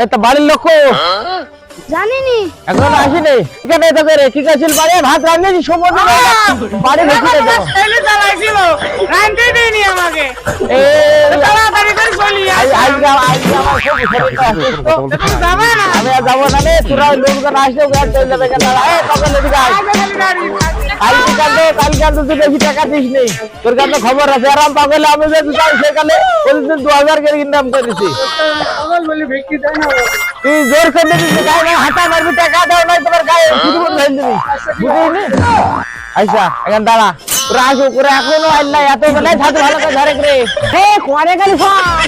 এটা বাড়ির লোক জানিনি এখন আসেনি এখানে তো করে কি কাছিল বাড়ি ভাত রান্নেছি সমুদ্র বাড়ি ভেতরে যাও ছেলে চালাইছিল রানতে দেয়নি আমাকে এই তাড়াতাড়ি করে চলি আজকে আমার খুব শরীরটা অসুস্থ। তুমি যাবে না আমি আর যাবো না রে তোরা লোকজন আসলে গাড়ি চলে যাবে কেন এই কখন এদিকে আয় কালকাল তুই বেশি টাকা দিস নি তোর কাছে খবর আছে আরাম পাগলে আমি যে যাই সেখানে প্রতিদিন 2000 করে ইনকাম করেছি বলি ভিক্ষি দেয় না তুই জোর করে দিছিস গায়ে হাতা মারবি টাকা দাও নাই তোমার গায়ে শুধু করে ফেল দিবি বুঝলি আচ্ছা এখন দাঁড়া তোরা আসো তোরা এখনো আল্লাহ এত বেলায় ছাত্র ভালো করে ধরে রে এ কোয়ারে গেলি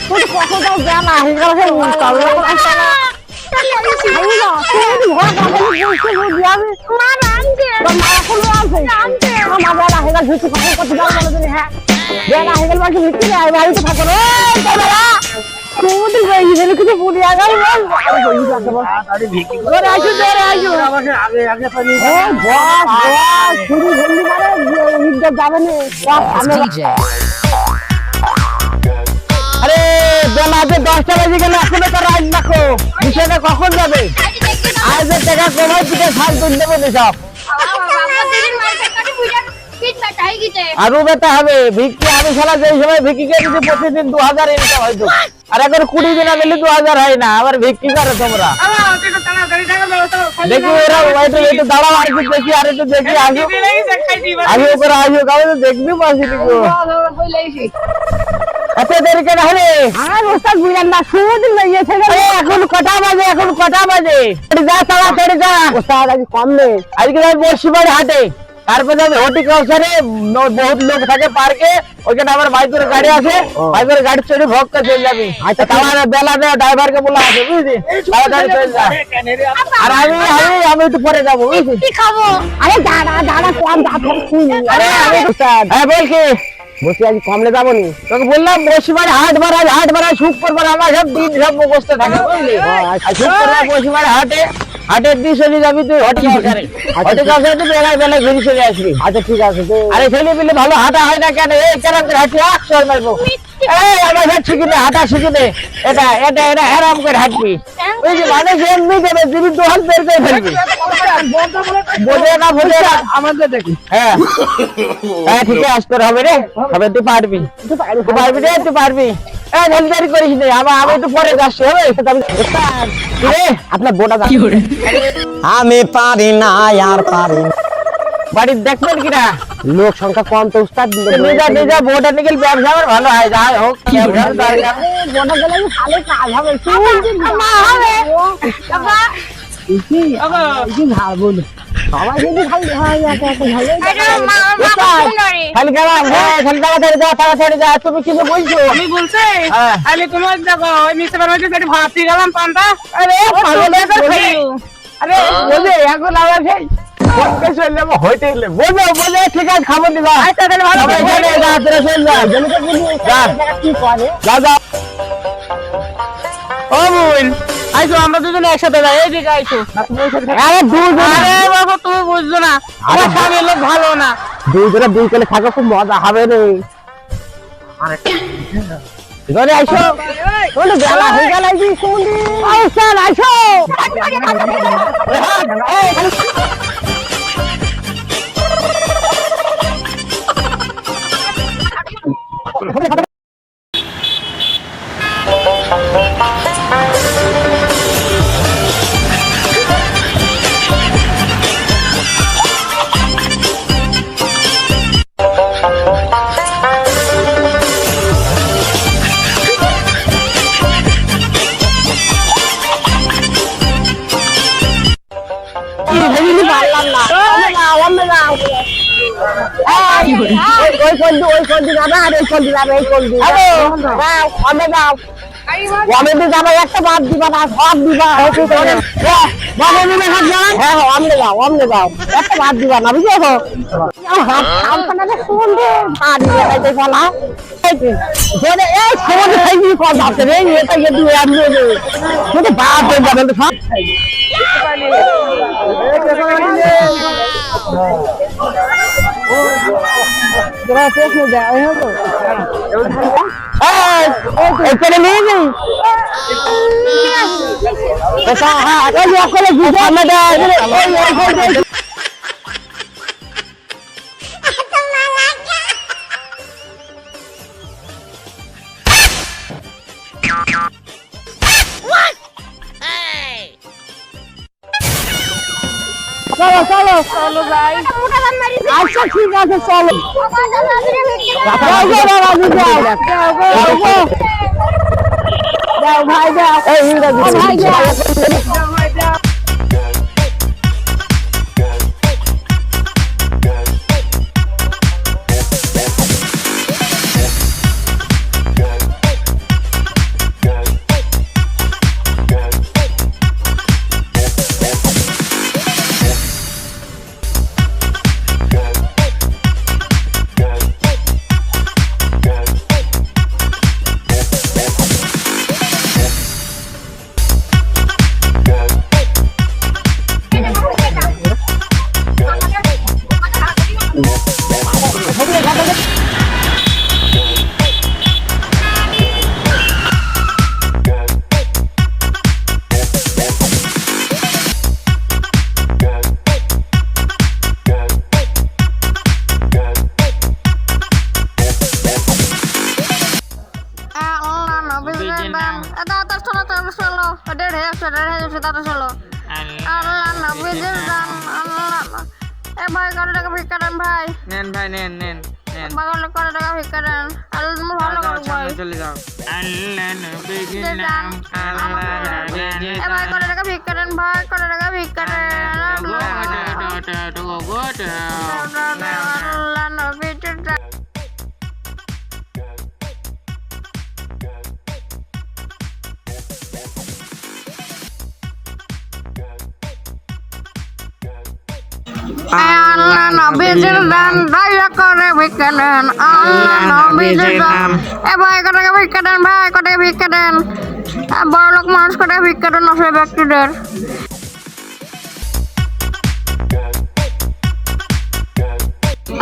তুই কত দাও জানা হে গেল সে তাহলে আসছে না আইলো তুই ঘর গাবলি বসে দিয়াবি মা রানতে মা কোন আছে রানতে মা বাবা হে গেল ভিতরে কত দাও বলে দিনি হ্যাঁ বেলা হে গেল বাকি ভিতরে আই বাড়িতে থাকো রে বাবা তুই ভাই গেলি কিছু পুরি আগাই বল আর কই যাচ্ছে বল তাড়াতাড়ি ভিক্ষি ওরে আসো রে আসো আমাকে আগে আগে পানি ও বাস বাস শুরু জলদি মারে ইজ্জত যাবে না বাস আমি আরে বেলা যে 10টা বাজে গেল এখনো তো রাত রাখো বিষয়টা কখন যাবে আজ যে টাকা কমাই পিঠে শাল তুল দেবো সব আরো বেটা হবে ভিক্ষি আমি শালা যেই সময় ভিক্ষি করে দিচ্ছি প্রতিদিন 2000 ইনকাম হয়তো আর এখন 20 দিন দিলে 2000 হয় না আবার ভিক্ষি করে তোমরা তাড়াতাড়ি টাকা দাও তো দেখি এরা একটু দাঁড়াও আর একটু দেখি আর একটু দেখি আসো আসো করে আসো কাউ তো দেখবি পাচ্ছি নিকো এত দেরি কেন হলে আর ওস্তাদ বুঝলেন না সুদিন লাগিয়েছে এখন কটা বাজে যা তাড়াতাড়ি যা ওস্তাদ আজ কম নেই আজকে যাই বর্ষিবাড়ি হাটে তারপরে যাবে হর্টিকালচারে বহুত লোক থাকে পার্কে ওইখানে আমার বাইকের গাড়ি আছে বাইকের গাড়ি চড়ে ভক্ত চলে যাবি আচ্ছা তোমার বেলা দেওয়া ড্রাইভারকে বলা আছে বুঝলি তাড়াতাড়ি চলে যা আর আমি একটু পরে যাবো বুঝলি কি খাবো আরে দাঁড়া কম দাঁত শুনি আরে আমি ওস্তাদ হ্যাঁ বল কি বসে আজ কমলে যাবো নি তোকে বললাম বর্ষিবাড়ি হাট বাড়ায় শুক্রবার আমার সব দিন সব মুখস্থ থাকে বুঝলি শুক্রবার বর্ষিবাড়ি হাটের দিয়ে চলে যাবি তুই হর্টিকালচারে তুই বেলায় ঘুরে চলে আসবি আচ্ছা ঠিক আছে আরে ছেলে পিলে ভালো হাঁটা হয় না কেন এই কেন হাঁটি 100 মারবো এই আমার শিখিনি হাঁটা শিখিনি এটা আরাম করে হাঁটবি ওই যে মানুষ এমনি দেবে তুমি তো হাত বের করে ফেলবি বোঝে না আমাদের দেখি হ্যাঁ হ্যাঁ ঠিক আছে আসতে হবে রে হবে তুই পারবি রে তুই পারবি জলদি করিস নে আমি একটু পরে যাচ্ছি হবে আপনার বোটা আমি পারি না আর পারি না। বাড়ির দেখবেন কিনা লোক সংখ্যা কম তো উস্তাদ নিজা বোটানিক্যাল ব্যবসা আমার ভালো হয় যাই হোক ব্যবসার দরকার বোটা গেলে ভালো কাজ হবে মা হবে সবাই যদি খালি হয় খালি গেলাম খালি তাড়াতাড়ি যা তুমি কিছু বলছো আমি বলছি হ্যাঁ। আরে তোমার দেখো ওই মিস্টার মধ্যে সেটা ভাত দিয়ে গেলাম পান্তা আরে বোঝে এখন আবার সেই বোঝে ঠিক আছে খাবার দিবা ও বোন আইসো আমরা দুজনে একসাথে যাই এইদিকে আইসো আরে বাবা তুমি বুঝছো না আমার স্বামীর লোক ভালো না দুই করে থাকা খুব মজা হবে রে ঘরে আইসো ওটা বেলা হয়ে গেল আইসো ওই কলদি যাবে আর এই কলদি যাবে আমি তো যাবো একটা বাদ দিবা না সব দিবা হ্যাঁ আমলে যাও একটা বাদ দিবা না বুঝছো এখানে নিয়ে যাই হ্যাঁ ওই যে অকলে ভিডিও আমাদের চলো চলো চলো ভাই আচ্ছা ঠিক আছে চলো যাও ভাই যাও ভাই যাও ভাই কত টাকা ভিক্ষা দেন ভাই নেন ভাই নেন নেন নেন ভাই কত টাকা ভিক্ষা দেন আল্লাহ তুমি ভালো করো ভাই চলে যাও আল্লাহ নবীর দেন। নাম আল্লাহ নবীর এ ভাই কত টাকা ভিক্ষা দেন ভাই কত টাকা ভিক্ষা দেন আল্লাহ নবীর নাম আল্লাহ নবীজির দান দয়া করে ভিক্ষা দেন আল্লাহ নবীজির দান এ ভাই কত টাকা ভিক্ষা দেন ভাই কত টাকা ভিক্ষা দেন বড় লোক মানুষ কত টাকা ভিক্ষা দেন অসহায় ব্যক্তিদের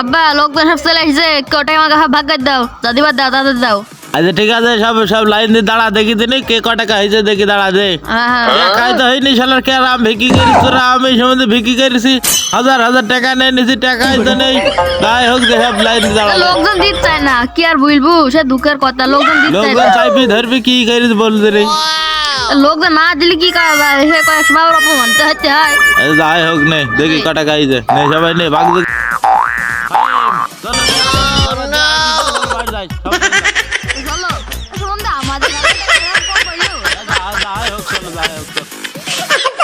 আব্বা লোকজন সব চলে এসেছে কোটাই আমাকে ভাগ করে দাও দাদি বাদ দাও দাদা দাও আচ্ছা ঠিক আছে সব সব লাইন দিয়ে দাঁড়া দেখি দিনি কে ক টাকা হয়েছে দেখি দাঁড়া দে হ্যাঁ হ্যাঁ একাই তো হয়নি শালার কে আম ভিকি করিস তোরা আমি সম্বন্ধে ভিকি করেছি হাজার হাজার টাকা নেই নিছি টাকাই তো নেই তাই হোক যে সব লাইন দিয়ে দাঁড়া লোকজন দিতে চায় না কি আর বলবো সে দুঃখের কথা লোকজন দিতে চায় লোকজন না চাইবি ধরবি কি করিস বলতে রে লোকজন না দিলে কি করা যায় সে কয়েক সময় অপমান তো হতে হয় যাই হোক নে দেখি ক টাকা হয়েছে নে সবাই নে ভাগ দে চলো সম্বন্ধে আমাদের যাই হোক চলো যাই হোক চলো